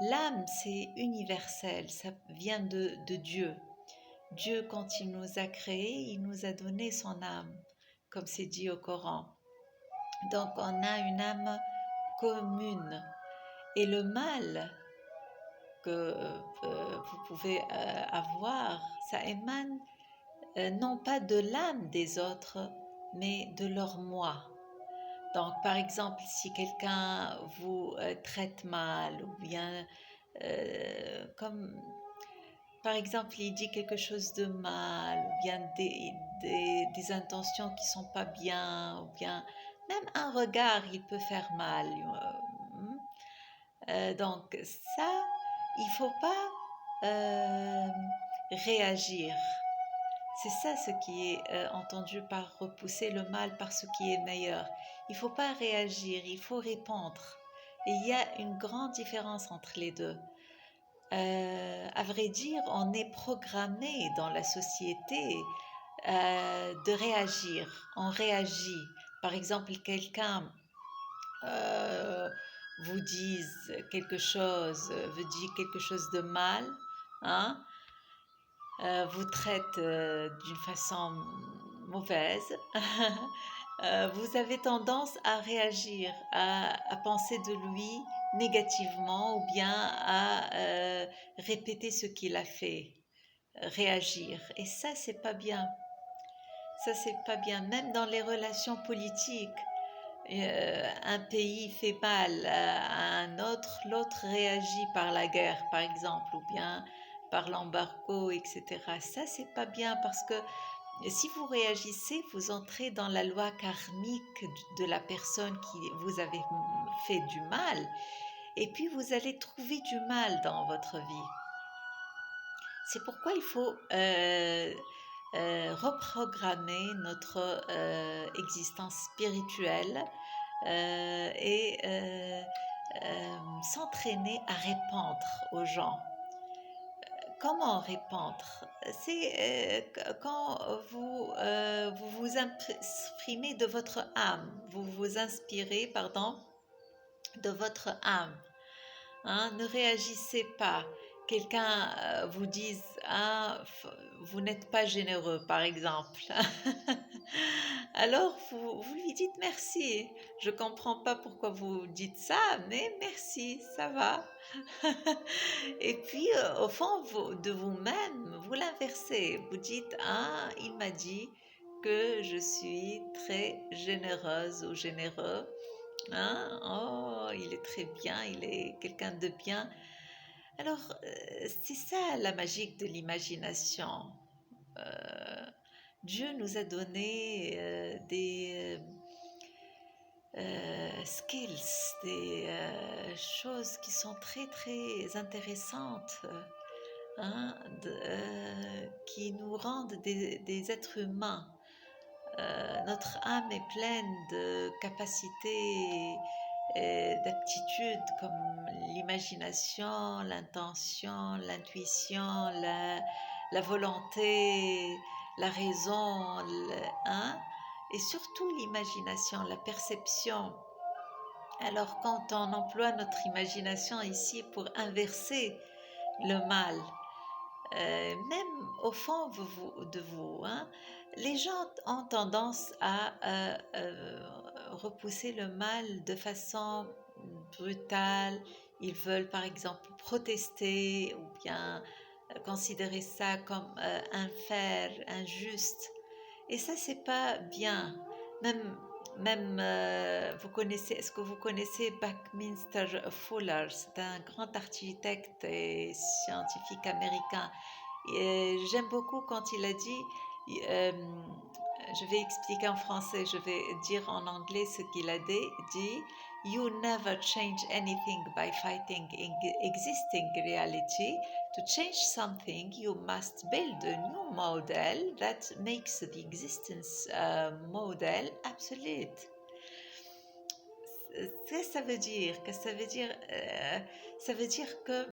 L'âme, c'est universel, ça vient de Dieu. Dieu, quand il nous a créés, il nous a donné son âme, comme c'est dit au Coran. Donc, on a une âme commune. Et le mal que vous pouvez avoir, ça émane non pas de l'âme des autres, mais de leur moi. Donc, par exemple, si quelqu'un vous traite mal, ou bien comme par exemple, il dit quelque chose de mal, ou bien des intentions qui sont pas bien, ou bien même un regard, il peut faire mal. Donc ça, il faut pas réagir. C'est ça ce qui est entendu par repousser le mal par ce qui est meilleur. Il faut pas réagir, il faut répondre. Et il y a une grande différence entre les deux. À vrai dire, on est programmé dans la société de réagir. On réagit. Par exemple, quelqu'un euh, vous dise quelque chose, vous dit quelque chose de mal, hein, vous traite d'une façon mauvaise, vous avez tendance à réagir, à penser de lui négativement ou bien à répéter ce qu'il a fait, réagir. Et ça, c'est pas bien. Ça, c'est pas bien. Même dans les relations politiques, un pays fait mal à un autre, l'autre réagit par la guerre, par exemple, ou bien par l'embargo, etc. Ça, c'est pas bien parce que si vous réagissez, vous entrez dans la loi karmique de la personne qui vous avez fait du mal, et puis vous allez trouver du mal dans votre vie. C'est pourquoi il faut reprogrammer notre existence spirituelle et s'entraîner à répondre aux gens. Comment répondre? C'est quand vous vous exprimez de votre âme, vous vous inspirez, pardon, de votre âme. Hein, ne réagissez pas. Quelqu'un vous dise ah, vous n'êtes pas généreux, par exemple. Alors vous lui dites merci. Je ne comprends pas pourquoi vous dites ça, mais merci, ça va. Et puis au fond de vous-même, vous l'inversez. Vous dites ah, il m'a dit que je suis très généreuse ou généreux. Hein? Oh, il est très bien, il est quelqu'un de bien. Alors, c'est ça la magie de l'imagination. Euh, Dieu nous a donné des skills, des choses qui sont très très intéressantes, hein, qui nous rendent des êtres humains. Notre âme est pleine de capacités et d'aptitudes comme l'imagination, l'intention, l'intuition, la volonté, la raison, hein, et surtout l'imagination, la perception. Alors quand on emploie notre imagination ici pour inverser le mal, même au fond de vous, hein, les gens ont tendance à repousser le mal de façon brutale. Ils veulent par exemple protester ou bien considérer ça comme unfair, injuste. Et ça, c'est pas bien. Même, même vous connaissez, est-ce que vous connaissez Buckminster Fuller? C'est un grand architecte et scientifique américain. Et j'aime beaucoup quand il a dit, euh, je vais expliquer en français, je vais dire en anglais ce qu'il a dit. You never change anything by fighting existing reality. To change something, you must build a new model that makes the existence model absolute. Ça veut dire que ça veut dire que